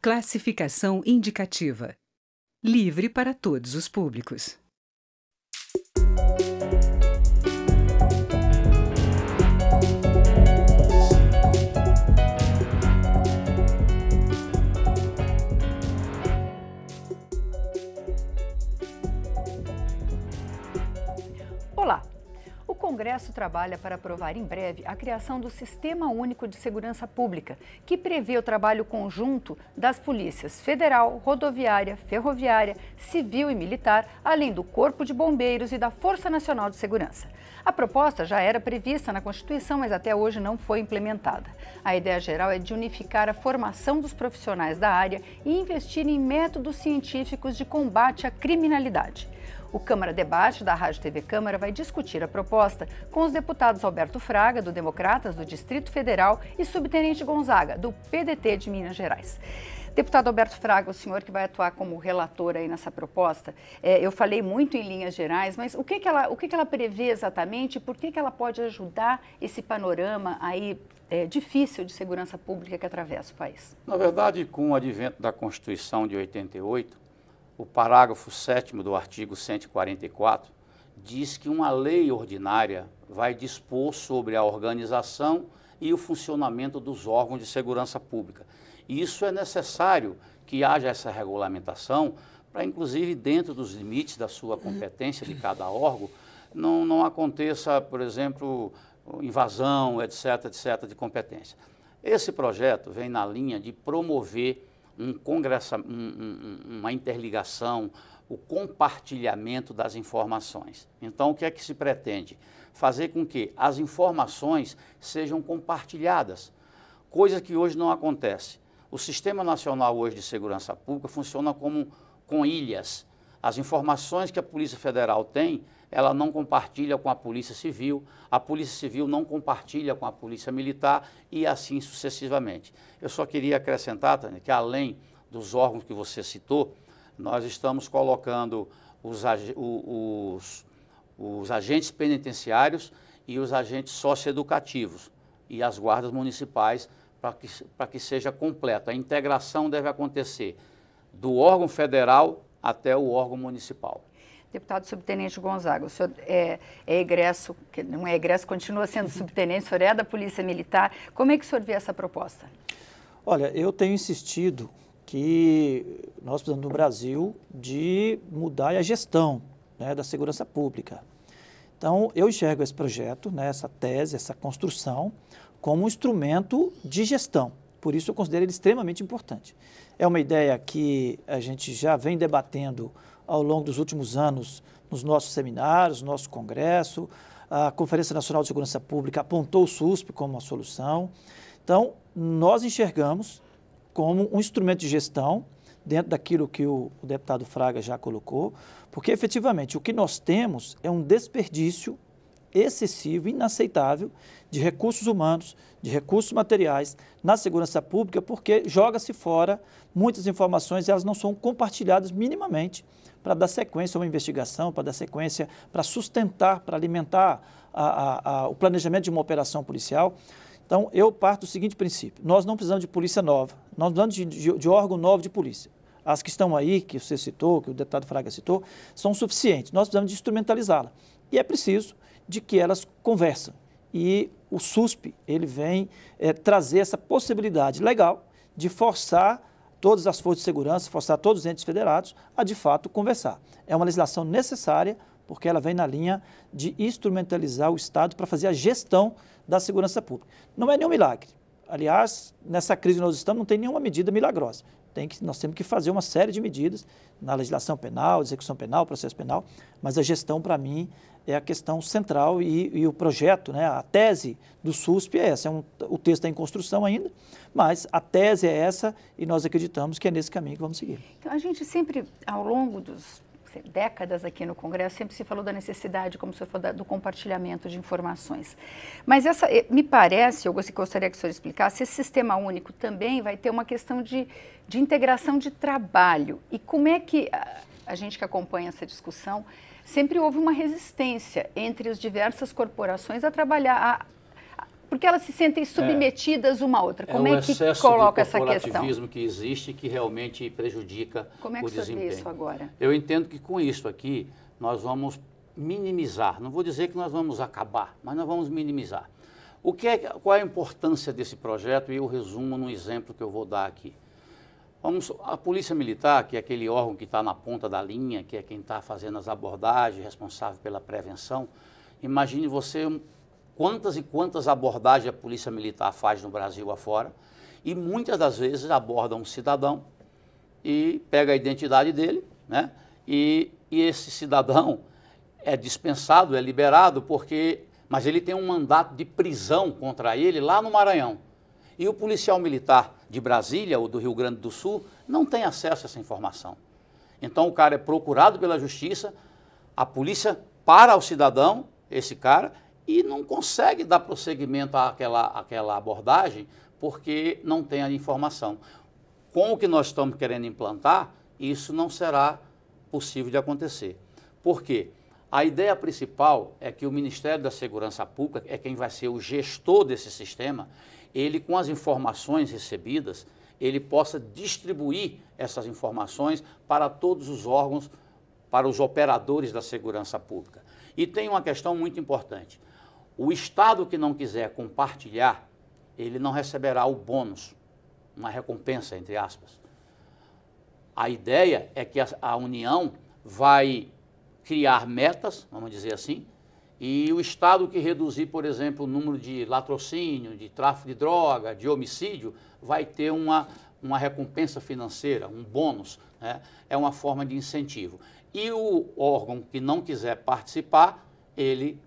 Classificação indicativa. Livre para todos os públicos. Olá! O Congresso trabalha para aprovar em breve a criação do Sistema Único de Segurança Pública, que prevê o trabalho conjunto das polícias federal, rodoviária, ferroviária, civil e militar, além do Corpo de Bombeiros e da Força Nacional de Segurança. A proposta já era prevista na Constituição, mas até hoje não foi implementada. A ideia geral é de unificar a formação dos profissionais da área e investir em métodos científicos de combate à criminalidade. O Câmara Debate da Rádio TV Câmara vai discutir a proposta com os deputados Alberto Fraga, do Democratas do Distrito Federal, e Subtenente Gonzaga, do PDT de Minas Gerais. Deputado Alberto Fraga, o senhor que vai atuar como relator aí nessa proposta, eu falei muito em linhas gerais, mas o que ela prevê exatamente e por que ela pode ajudar esse panorama aí difícil de segurança pública que atravessa o país? Na verdade, com o advento da Constituição de 88, o parágrafo 7º do artigo 144 diz que uma lei ordinária vai dispor sobre a organização e o funcionamento dos órgãos de segurança pública. E isso é necessário que haja essa regulamentação para, inclusive, dentro dos limites da sua competência de cada órgão, não aconteça, por exemplo, invasão, etc., de competência. Esse projeto vem na linha de promover uma interligação, o compartilhamento das informações. Então, o que é que se pretende? Fazer com que as informações sejam compartilhadas, coisa que hoje não acontece. O Sistema Nacional hoje de Segurança Pública funciona como com ilhas. As informações que a Polícia Federal tem, ela não compartilha com a Polícia Civil não compartilha com a Polícia Militar e assim sucessivamente. Eu só queria acrescentar, Tânia, que além dos órgãos que você citou, nós estamos colocando os agentes penitenciários e os agentes socioeducativos e as guardas municipais para que seja completo. A integração deve acontecer do órgão federal até o órgão municipal. Deputado Subtenente Gonzaga, o senhor é egresso, não é egresso, continua sendo subtenente, o senhor é da Polícia Militar. Como é que o senhor vê essa proposta? Olha, eu tenho insistido que nós precisamos no Brasil de mudar a gestão, né, da segurança pública. Então, eu enxergo esse projeto, né, essa tese, essa construção, como um instrumento de gestão. Por isso, eu considero ele extremamente importante. É uma ideia que a gente já vem debatendo ao longo dos últimos anos nos nossos seminários, no nosso congresso. A Conferência Nacional de Segurança Pública apontou o SUSP como uma solução. Então, nós enxergamos como um instrumento de gestão dentro daquilo que o deputado Fraga já colocou, porque efetivamente o que nós temos é um desperdício excessivo, inaceitável, de recursos humanos, de recursos materiais na segurança pública, porque joga-se fora muitas informações e elas não são compartilhadas minimamente para dar sequência a uma investigação, para dar sequência, para sustentar, para alimentar o planejamento de uma operação policial. Então, eu parto do seguinte princípio: nós não precisamos de polícia nova, nós precisamos de órgão novo de polícia. As que estão aí, que você citou, que o deputado Fraga citou, são suficientes. Nós precisamos de instrumentalizá-la. E é preciso de que elas conversam. E o SUSP, ele vem trazer essa possibilidade legal de forçar todas as forças de segurança, forçar todos os entes federados a, de fato, conversar. É uma legislação necessária, porque ela vem na linha de instrumentalizar o Estado para fazer a gestão da segurança pública. Não é nenhum milagre. Aliás, nessa crise que nós estamos, não tem nenhuma medida milagrosa. Nós temos que fazer uma série de medidas na legislação penal, execução penal, processo penal, mas a gestão, para mim, é a questão central e o projeto, né, a tese do SUSP é essa. O texto está em construção ainda, mas a tese é essa e nós acreditamos que é nesse caminho que vamos seguir. Então, a gente sempre, ao longo dos décadas aqui no Congresso, sempre se falou da necessidade, como o senhor falou, do compartilhamento de informações. Mas me parece, eu gostaria que o senhor explicasse, esse sistema único também vai ter uma questão de integração de trabalho. E como é que a gente que acompanha essa discussão, sempre houve uma resistência entre as diversas corporações a trabalhar, porque elas se sentem submetidas uma à outra. Como é que excesso coloca de essa questão? corporativismo que existe que realmente prejudica Como é que o desempenho. vê isso agora? Eu entendo que com isso aqui nós vamos minimizar, não vou dizer que nós vamos acabar, mas nós vamos minimizar. Qual é a importância desse projeto? E eu resumo num exemplo que eu vou dar aqui. A Polícia Militar, que é aquele órgão que está na ponta da linha, que é quem está fazendo as abordagens, responsável pela prevenção. Imagine você quantas e quantas abordagens a Polícia Militar faz no Brasil afora, e muitas das vezes aborda um cidadão e pega a identidade dele, né? E esse cidadão é dispensado, é liberado, mas ele tem um mandato de prisão contra ele lá no Maranhão. E o policial militar de Brasília ou do Rio Grande do Sul não tem acesso a essa informação. Então o cara é procurado pela justiça, a polícia para o cidadão, esse cara, e não consegue dar prosseguimento àquela abordagem porque não tem a informação. Com o que nós estamos querendo implantar, isso não será possível de acontecer. Por quê? A ideia principal é que o Ministério da Segurança Pública é quem vai ser o gestor desse sistema. Ele, com as informações recebidas, ele possa distribuir essas informações para todos os órgãos, para os operadores da segurança pública. E tem uma questão muito importante. O Estado que não quiser compartilhar, ele não receberá o bônus, uma recompensa, entre aspas. A ideia é que a União vai criar metas, vamos dizer assim, e o Estado que reduzir, por exemplo, o número de latrocínio, de tráfico de droga, de homicídio, vai ter uma recompensa financeira, um bônus, né? É uma forma de incentivo. E o órgão que não quiser participar, ele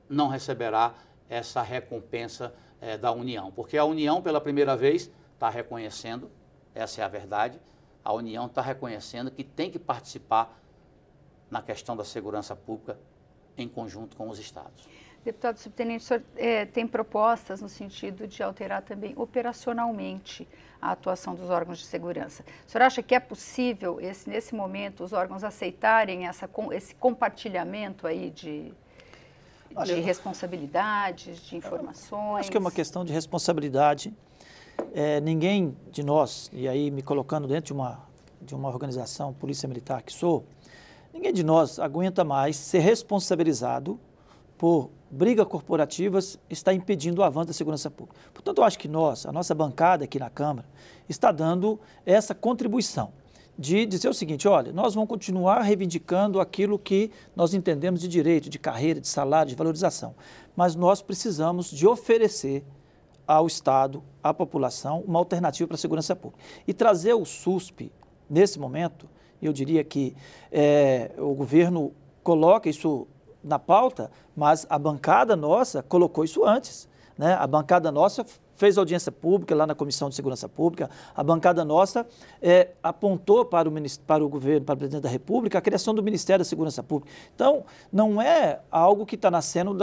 não receberá essa recompensa da União, porque a União, pela primeira vez, está reconhecendo, essa é a verdade, a União está reconhecendo que tem que participar na questão da segurança pública em conjunto com os estados. Deputado subtenente, o senhor tem propostas no sentido de alterar também operacionalmente a atuação dos órgãos de segurança. O senhor acha que é possível, nesse momento, os órgãos aceitarem esse compartilhamento aí de responsabilidades, de informações? Acho que é uma questão de responsabilidade. Ninguém de nós, e aí me colocando dentro de uma organização, Polícia Militar que sou, ninguém de nós aguenta mais ser responsabilizado por brigas corporativas está impedindo o avanço da segurança pública. Portanto, eu acho que a nossa bancada aqui na Câmara, está dando essa contribuição de dizer o seguinte: olha, nós vamos continuar reivindicando aquilo que nós entendemos de direito, de carreira, de salário, de valorização, mas nós precisamos de oferecer ao Estado, à população, uma alternativa para a segurança pública. E trazer o SUSP, nesse momento, eu diria que o governo coloca isso na pauta, mas a bancada nossa colocou isso antes, né? A bancada nossa fez audiência pública lá na Comissão de Segurança Pública, a bancada nossa apontou para o governo, para o presidente da República, a criação do Ministério da Segurança Pública. Então, não é algo que está nascendo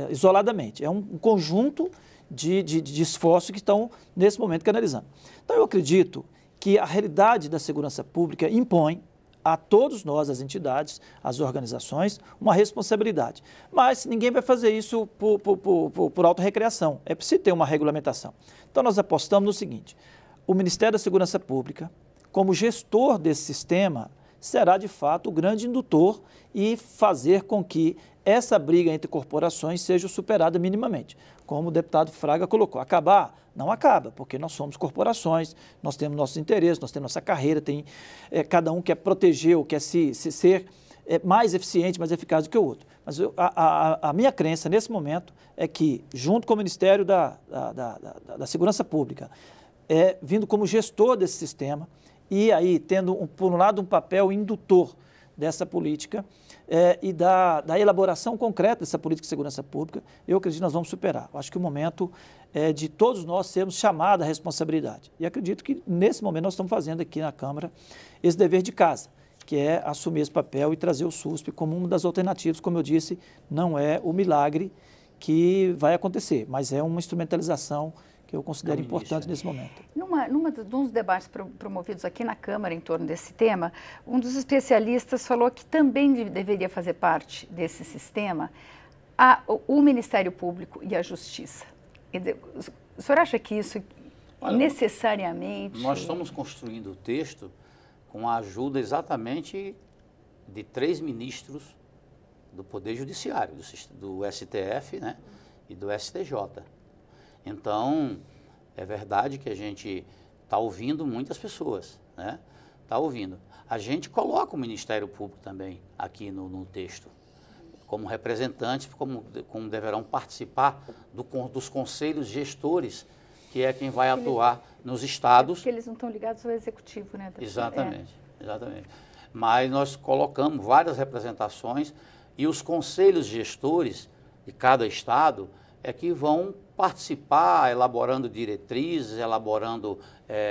isoladamente, é um conjunto de esforços que estão, nesse momento, canalizando. Então, eu acredito que a realidade da segurança pública impõe a todos nós, as entidades, as organizações, uma responsabilidade. Mas ninguém vai fazer isso por autorrecreação. É preciso ter uma regulamentação. Então, nós apostamos no seguinte: o Ministério da Segurança Pública, como gestor desse sistema, será, de fato, o grande indutor e fazer com que essa briga entre corporações seja superada minimamente. Como o deputado Fraga colocou, acabar? Não acaba, porque nós somos corporações, nós temos nossos interesses, nós temos nossa carreira, cada um quer proteger ou quer ser mais eficiente, mais eficaz do que o outro. Mas a minha crença nesse momento é que, junto com o Ministério da Segurança Pública, vindo como gestor desse sistema, e aí tendo, por um lado, um papel indutor dessa política e da elaboração concreta dessa política de segurança pública, eu acredito que nós vamos superar. Eu acho que o momento é de todos nós sermos chamados à responsabilidade. E acredito que, nesse momento, nós estamos fazendo aqui na Câmara esse dever de casa, que é assumir esse papel e trazer o SUSP como uma das alternativas. Como eu disse, não é o milagre que vai acontecer, mas é uma instrumentalização que eu considero importante nesse momento. Num dos debates promovidos aqui na Câmara em torno desse tema, um dos especialistas falou que também deveria fazer parte desse sistema O Ministério Público e a Justiça. O senhor acha que isso necessariamente... Nós estamos construindo o texto com a ajuda exatamente de 3 ministros do Poder Judiciário, do STF, né, e do STJ. Então, é verdade que a gente está ouvindo muitas pessoas, né? Está ouvindo. A gente coloca o Ministério Público também aqui no texto, como representantes, como deverão participar dos conselhos gestores, que é quem vai atuar nos estados. Porque eles não estão ligados ao executivo, né? Exatamente, exatamente. Mas nós colocamos várias representações e os conselhos gestores de cada estado é que vão participar, elaborando diretrizes, elaborando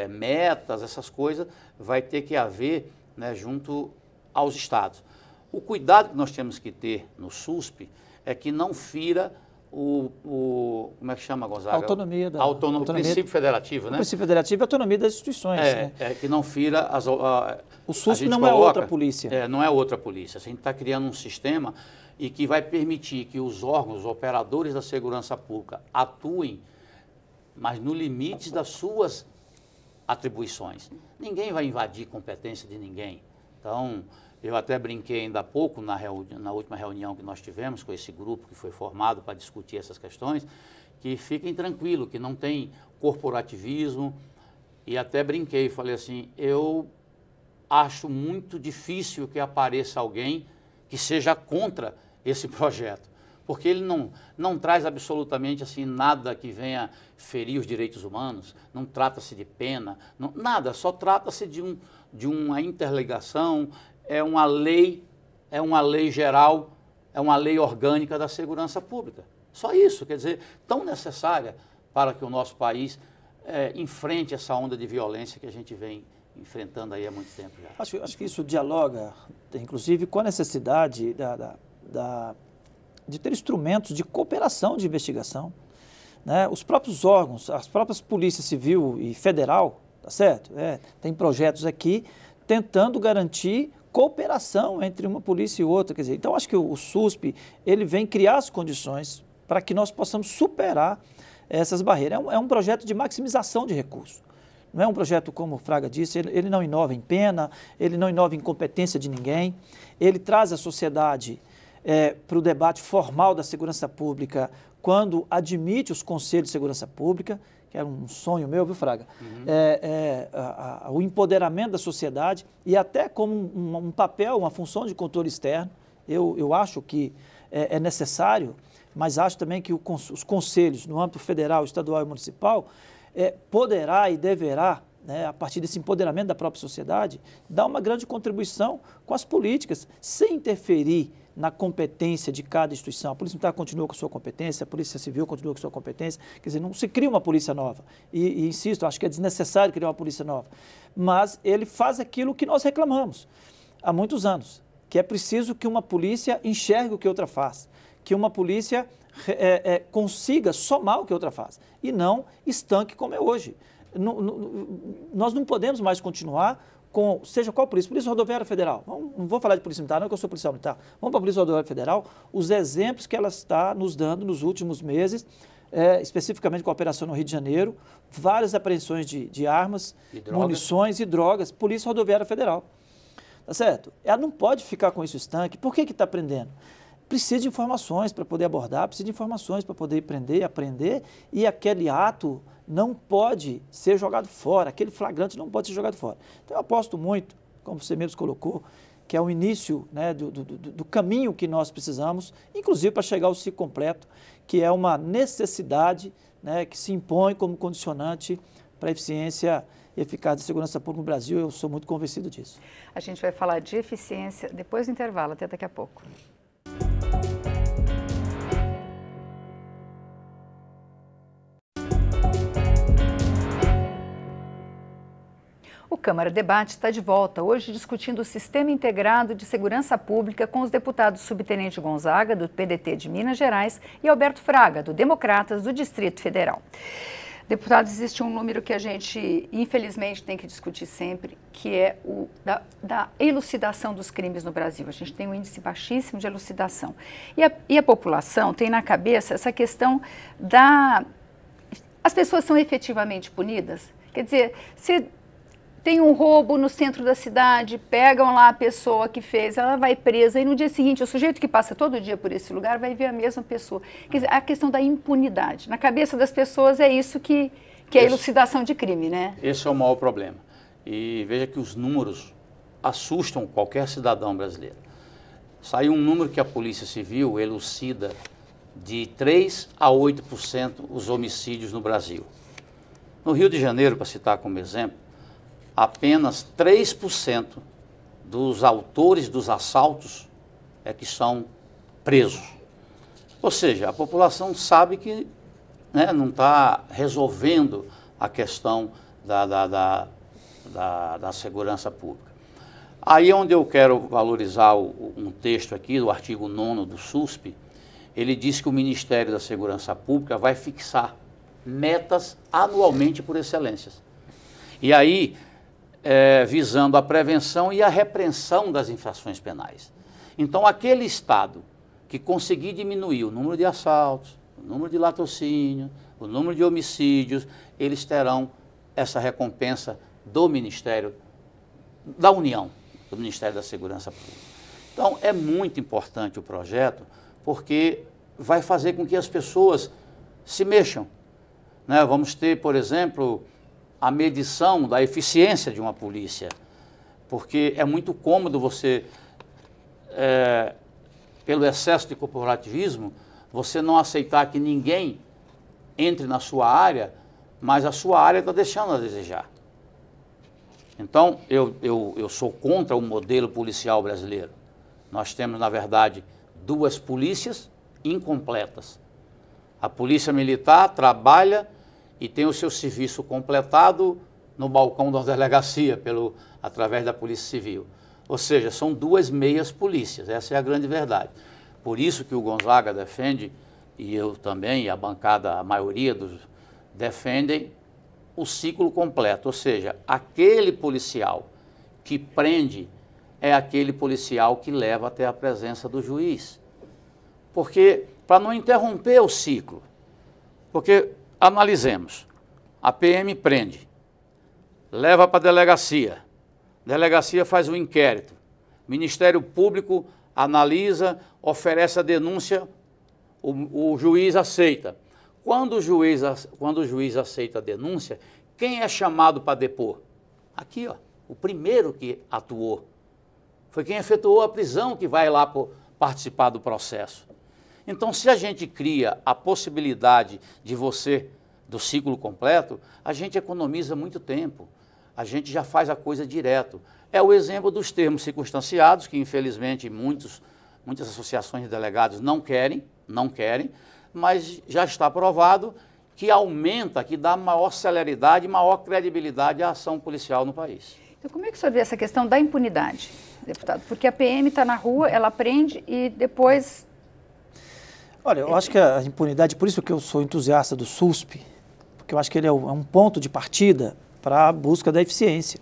metas, essas coisas, vai ter que haver, né, junto aos estados. O cuidado que nós temos que ter no SUSP é que não fira como é que chama, Gonzaga? Autonomia da... O princípio federativo, né? O princípio federativo é a autonomia das instituições. Né? Que não fira o SUSP não é outra polícia. Não é outra polícia. A gente está criando um sistema e que vai permitir que os órgãos, os operadores da segurança pública atuem, mas no limite das suas atribuições. Ninguém vai invadir competência de ninguém. Então, eu até brinquei ainda há pouco na última reunião que nós tivemos com esse grupo que foi formado para discutir essas questões, que fiquem tranquilos, que não tem corporativismo, e até brinquei, falei assim, eu acho muito difícil que apareça alguém que seja contra esse projeto, porque ele não traz absolutamente assim nada que venha ferir os direitos humanos, não trata-se de pena, nada, só trata-se de uma interligação, é uma lei geral, é uma lei orgânica da segurança pública. Só isso, quer dizer, tão necessária para que o nosso país enfrente essa onda de violência que a gente vem enfrentando aí há muito tempo já. Acho que isso dialoga, inclusive, com a necessidade de ter instrumentos de cooperação de investigação. Né? Os próprios órgãos, as próprias polícias civil e federal, tá certo? Tem projetos aqui tentando garantir cooperação entre uma polícia e outra. Quer dizer, então, acho que o SUSP ele vem criar as condições para que nós possamos superar essas barreiras. É um projeto de maximização de recursos. Não é um projeto, como o Fraga disse, ele não inova em pena, ele não inova em competência de ninguém, ele traz a sociedade para o debate formal da segurança pública quando admite os conselhos de segurança pública, que era um sonho meu, viu, Fraga? Uhum. O empoderamento da sociedade e até como um papel, uma função de controle externo. Eu acho que é necessário, mas acho também que os conselhos, no âmbito federal, estadual e municipal, poderá e deverá, né, a partir desse empoderamento da própria sociedade, dar uma grande contribuição com as políticas, sem interferir na competência de cada instituição. A Polícia Militar continua com a sua competência, a Polícia Civil continua com a sua competência, quer dizer, não se cria uma polícia nova. E insisto, acho que é desnecessário criar uma polícia nova. Mas ele faz aquilo que nós reclamamos há muitos anos, que é preciso que uma polícia enxergue o que outra faz, que uma polícia consiga somar o que outra faz, e não estanque como é hoje. Nós não podemos mais continuar com, seja qual polícia, Polícia Rodoviária Federal, não vou falar de Polícia Militar, não, que eu sou policial militar, vamos para a Polícia Rodoviária Federal, os exemplos que ela está nos dando nos últimos meses, especificamente com a operação no Rio de Janeiro, várias apreensões de armas, munições e drogas, Polícia Rodoviária Federal. Tá certo? Ela não pode ficar com isso estanque. Por que está prendendo? Precisa de informações para poder abordar, precisa de informações para poder prender, aprender, e aquele ato não pode ser jogado fora, aquele flagrante não pode ser jogado fora. Então eu aposto muito, como você mesmo colocou, que é o início, né, do caminho que nós precisamos, inclusive para chegar ao ciclo completo, que é uma necessidade, né, que se impõe como condicionante para a eficiência e eficaz da segurança pública no Brasil. Eu sou muito convencido disso. A gente vai falar de eficiência depois do intervalo, até daqui a pouco. O Câmara Debate está de volta, hoje discutindo o Sistema Integrado de Segurança Pública com os deputados Subtenente Gonzaga, do PDT de Minas Gerais, e Alberto Fraga, do Democratas do Distrito Federal. Deputados, existe um número que a gente, infelizmente, tem que discutir sempre, que é o da elucidação dos crimes no Brasil. A gente tem um índice baixíssimo de elucidação. E a população tem na cabeça essa questão da... As pessoas são efetivamente punidas? Quer dizer, se tem um roubo no centro da cidade, pegam lá a pessoa que fez, ela vai presa e no dia seguinte o sujeito que passa todo dia por esse lugar vai ver a mesma pessoa. Quer dizer, a questão da impunidade. Na cabeça das pessoas é isso que é a elucidação de crime, né? Esse é o maior problema. E veja que os números assustam qualquer cidadão brasileiro. Saiu um número que a Polícia Civil elucida de 3 a 8% os homicídios no Brasil. No Rio de Janeiro, para citar como exemplo, apenas 3% dos autores dos assaltos é que são presos. Ou seja, a população sabe que, né, não está resolvendo a questão da segurança pública. Aí é onde eu quero valorizar um texto aqui do artigo 9º do SUSP. Ele diz que o Ministério da Segurança Pública vai fixar metas anualmente por excelências. E aí, visando a prevenção e a repreensão das infrações penais. Então, aquele Estado que conseguir diminuir o número de assaltos, o número de latrocínio, o número de homicídios, eles terão essa recompensa do Ministério da União, do Ministério da Segurança Pública. Então, é muito importante o projeto, porque vai fazer com que as pessoas se mexam, né? Vamos ter, por exemplo, a medição da eficiência de uma polícia, porque é muito cômodo você, pelo excesso de corporativismo, você não aceitar que ninguém entre na sua área, mas a sua área está deixando a desejar. Então, eu sou contra o modelo policial brasileiro. Nós temos, na verdade, 2 polícias incompletas. A Polícia Militar trabalha e tem o seu serviço completado no balcão da delegacia, através da Polícia Civil. Ou seja, são 2 meias polícias, essa é a grande verdade. Por isso que o Gonzaga defende, e eu também, e a bancada, a maioria defendem o ciclo completo. Ou seja, aquele policial que prende é aquele policial que leva até a presença do juiz. Porque, para não interromper o ciclo, porque... Analisemos, a PM prende, leva para a delegacia faz um inquérito, Ministério Público analisa, oferece a denúncia, o juiz aceita. Quando o juiz aceita a denúncia, quem é chamado para depor? Aqui, ó, o primeiro que atuou, foi quem efetuou a prisão que vai lá participar do processo. Então, se a gente cria a possibilidade do ciclo completo, a gente economiza muito tempo, a gente já faz a coisa direto. É o exemplo dos termos circunstanciados, que infelizmente muitas associações de delegados não querem, mas já está provado que aumenta, que dá maior celeridade e maior credibilidade à ação policial no país. Então, como é que o senhor vê essa questão da impunidade, deputado? Porque a PM está na rua, ela prende e depois... Olha, eu acho que a impunidade, por isso que eu sou entusiasta do SUSP, porque eu acho que ele é um ponto de partida para a busca da eficiência.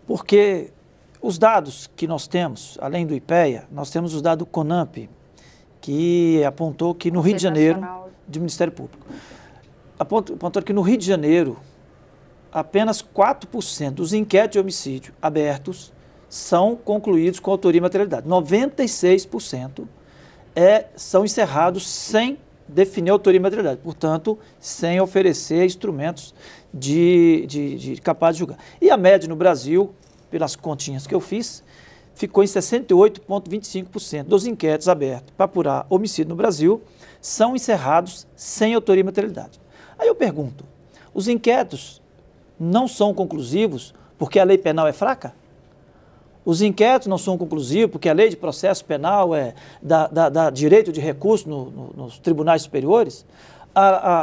Porque os dados que nós temos, além do IPEA, nós temos os dados do CONAMP, que apontou que no Rio de Janeiro, do Ministério Público, apontou que no Rio de Janeiro, apenas 4% dos inquéritos de homicídio abertos são concluídos com autoria e materialidade. 96% são encerrados sem definir autoria e materialidade, portanto, sem oferecer instrumentos capazes de julgar. E a média no Brasil, pelas continhas que eu fiz, ficou em 68,25% dos inquéritos abertos para apurar homicídio no Brasil são encerrados sem autoria e materialidade. Aí eu pergunto, os inquéritos não são conclusivos porque a lei penal é fraca? Os inquéritos não são conclusivos porque a lei de processo penal dá direito de recurso nos tribunais superiores?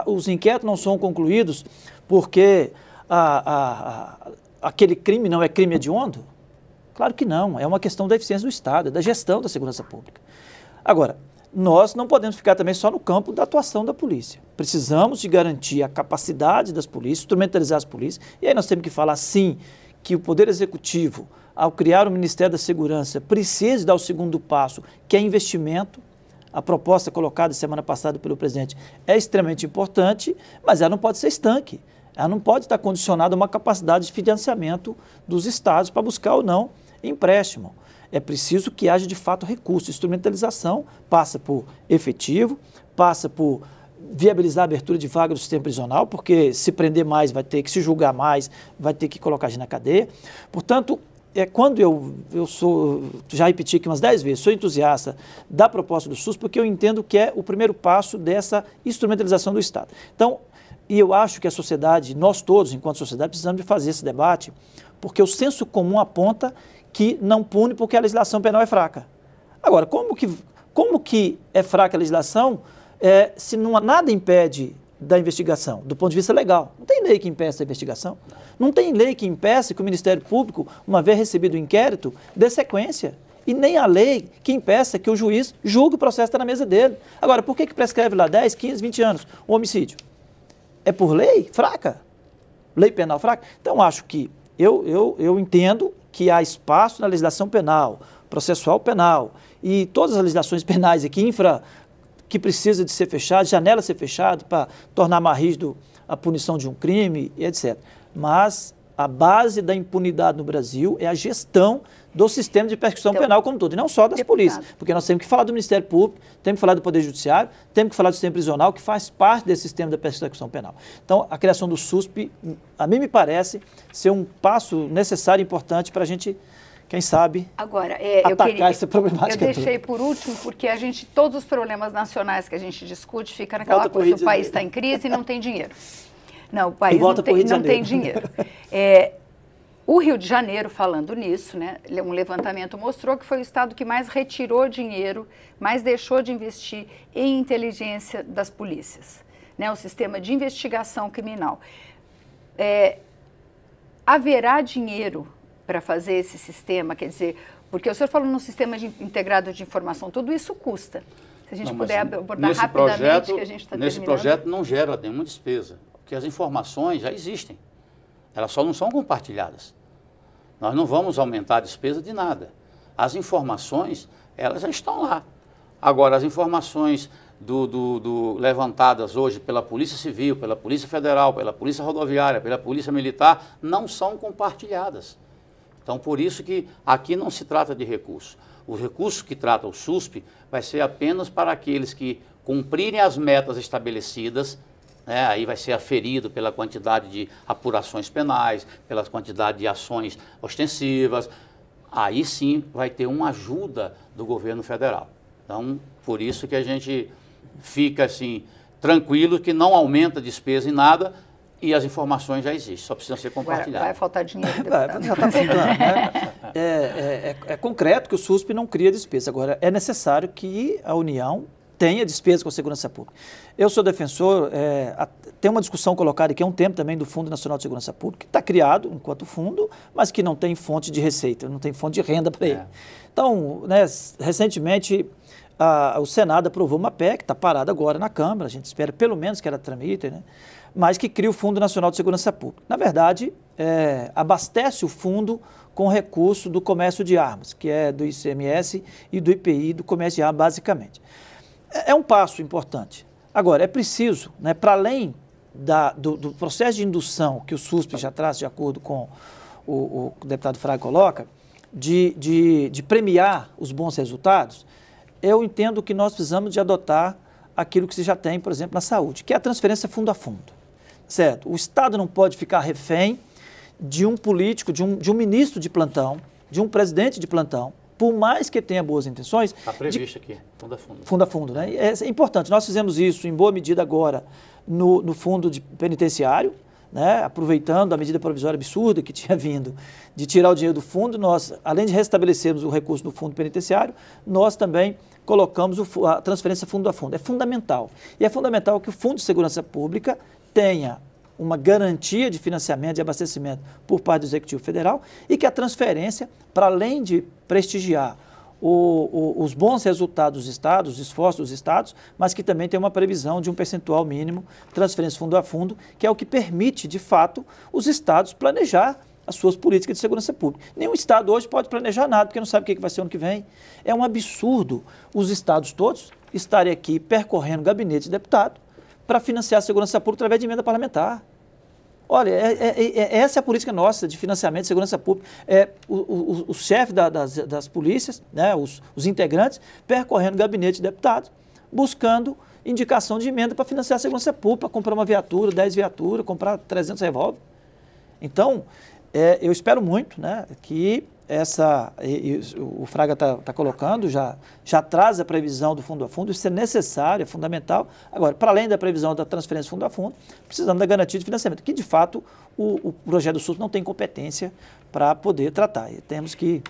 Os inquéritos não são concluídos porque aquele crime não é crime hediondo? Claro que não, é uma questão da eficiência do Estado, da gestão da segurança pública. Agora, nós não podemos ficar também só no campo da atuação da polícia. Precisamos de garantir a capacidade das polícias, instrumentalizar as polícias, e aí nós temos que falar, sim, que o Poder Executivo, ao criar o Ministério da Segurança, precisa dar o segundo passo, que é investimento. A proposta colocada semana passada pelo presidente é extremamente importante, mas ela não pode ser estanque. Ela não pode estar condicionada a uma capacidade de financiamento dos estados para buscar ou não empréstimo. É preciso que haja, de fato, recurso. Instrumentalização passa por efetivo, passa por viabilizar a abertura de vaga do sistema prisional, porque se prender mais vai ter que se julgar mais, vai ter que colocar gente na cadeia. Portanto, quando eu sou, já repeti aqui umas 10 vezes, sou entusiasta da proposta do SUS, porque eu entendo que é o primeiro passo dessa instrumentalização do Estado. Então, e eu acho que a sociedade, nós todos, enquanto sociedade, precisamos de fazer esse debate, porque o senso comum aponta que não pune porque a legislação penal é fraca. Agora, como que é fraca a legislação se não, nada impede da investigação, do ponto de vista legal? Não tem lei que impeça a investigação. Não tem lei que impeça que o Ministério Público, uma vez recebido o inquérito, dê sequência. E nem a lei que impeça que o juiz julgue o processo está na mesa dele. Agora, por que prescreve lá 10, 15, 20 anos o homicídio? É por lei fraca? Lei penal fraca? Então, acho que eu entendo que há espaço na legislação penal, processual penal e todas as legislações penais aqui, que precisa de ser fechado, janela ser fechada para tornar mais rígido a punição de um crime, e etc. Mas a base da impunidade no Brasil é a gestão do sistema de persecução penal como um todo, e não só das polícias, porque nós temos que falar do Ministério Público, temos que falar do Poder Judiciário, temos que falar do sistema prisional, que faz parte desse sistema da persecução penal. Então, a criação do SUSP, a mim me parece ser um passo necessário e importante para a gente, quem sabe, agora, atacar essa problemática. Eu deixei por último, porque todos os problemas nacionais que a gente discute, fica naquela coisa, o país está em crise e não tem dinheiro. Não, o país não tem dinheiro. O Rio de Janeiro, falando nisso, né, um levantamento mostrou que foi o estado que mais retirou dinheiro, mais deixou de investir em inteligência das polícias, né, o sistema de investigação criminal. Haverá dinheiro para fazer esse sistema, quer dizer, porque o senhor falou no sistema integrado de informação, tudo isso custa. Se a gente puder abordar rapidamente, que a gente está terminando. Nesse projeto não gera nenhuma despesa, porque as informações já existem. Elas só não são compartilhadas. Nós não vamos aumentar a despesa de nada. As informações, elas já estão lá. Agora, as informações levantadas hoje pela Polícia Civil, pela Polícia Federal, pela Polícia Rodoviária, pela Polícia Militar, não são compartilhadas. Então, por isso que aqui não se trata de recurso. O recurso que trata o SUSP vai ser apenas para aqueles que cumprirem as metas estabelecidas, né, aí vai ser aferido pela quantidade de apurações penais, pela quantidade de ações ostensivas. Aí sim vai ter uma ajuda do governo federal. Então, por isso que a gente fica assim, tranquilo que não aumenta a despesa em nada e as informações já existem, só precisam ser compartilhadas. Vai faltar dinheiro, deputado. Já está fundando, né? É concreto que o SUSP não cria despesa. Agora, é necessário que a União tenha despesa com a segurança pública. Eu sou defensor, tem uma discussão colocada aqui há um tempo também do Fundo Nacional de Segurança Pública, que está criado enquanto fundo, mas que não tem fonte de receita, não tem fonte de renda para ele. Então, né, recentemente, o Senado aprovou uma PEC, que está parada agora na Câmara, a gente espera pelo menos que ela tramite, né, mas que cria o Fundo Nacional de Segurança Pública. Na verdade, abastece o fundo com recurso do comércio de armas, que é do ICMS e do IPI, do comércio de armas, basicamente. É um passo importante. Agora, é preciso, né, para além do processo de indução que o SUSP já traz, de acordo com o deputado Fraga coloca, de premiar os bons resultados, eu entendo que nós precisamos de adotar aquilo que se já tem, por exemplo, na saúde, que é a transferência fundo a fundo. Certo? O Estado não pode ficar refém de um político, de um ministro de plantão, de um presidente de plantão, por mais que tenha boas intenções... Está previsto aqui, fundo a fundo. Fundo a fundo, né? É importante. Nós fizemos isso em boa medida agora no fundo penitenciário, né? Aproveitando a medida provisória absurda que tinha vindo de tirar o dinheiro do fundo, nós, além de restabelecermos o recurso do fundo penitenciário, nós também colocamos a transferência fundo a fundo. É fundamental. E é fundamental que o Fundo de Segurança Pública tenha uma garantia de financiamento, de abastecimento por parte do Executivo Federal e que a transferência, para além de prestigiar os bons resultados dos estados, os esforços dos estados, mas que também tem uma previsão de um percentual mínimo, transferência fundo a fundo, que é o que permite, de fato, os estados planejar as suas políticas de segurança pública. Nenhum estado hoje pode planejar nada, porque não sabe o que vai ser ano que vem. É um absurdo os estados todos estarem aqui percorrendo gabinete de deputado para financiar a segurança pública através de emenda parlamentar. Olha, essa é a política nossa de financiamento de segurança pública. O chefe das polícias, né, os integrantes, percorrendo o gabinete de deputados, buscando indicação de emenda para financiar a segurança pública, comprar uma viatura, 10 viaturas, comprar 300 revólver. Então, eu espero muito, né, que o Fraga está colocando, já traz a previsão do fundo a fundo, isso é necessário, é fundamental. Agora, para além da previsão da transferência fundo a fundo, precisamos da garantia de financiamento, que de fato o projeto do SUS não tem competência para poder tratar. E temos que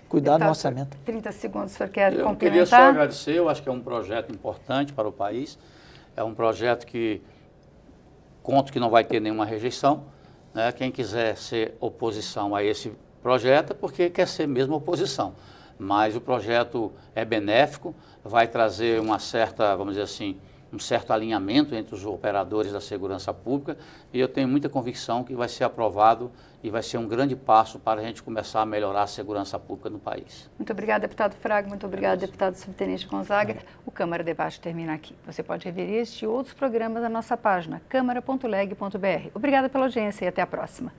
cuidar do orçamento. 30 segundos, o senhor quer complementar? Eu queria só agradecer, eu acho que é um projeto importante para o país, é um projeto que conto que não vai ter nenhuma rejeição, né? Quem quiser ser oposição a esse projeto, porque quer ser mesmo oposição, mas o projeto é benéfico, vai trazer uma certa, vamos dizer assim, um certo alinhamento entre os operadores da segurança pública e eu tenho muita convicção que vai ser aprovado e vai ser um grande passo para a gente começar a melhorar a segurança pública no país. Muito obrigada, deputado Fraga, muito obrigada, deputado subtenente Gonzaga. O Câmara Debate termina aqui. Você pode rever este e outros programas na nossa página, câmara.leg.br. Obrigada pela audiência e até a próxima.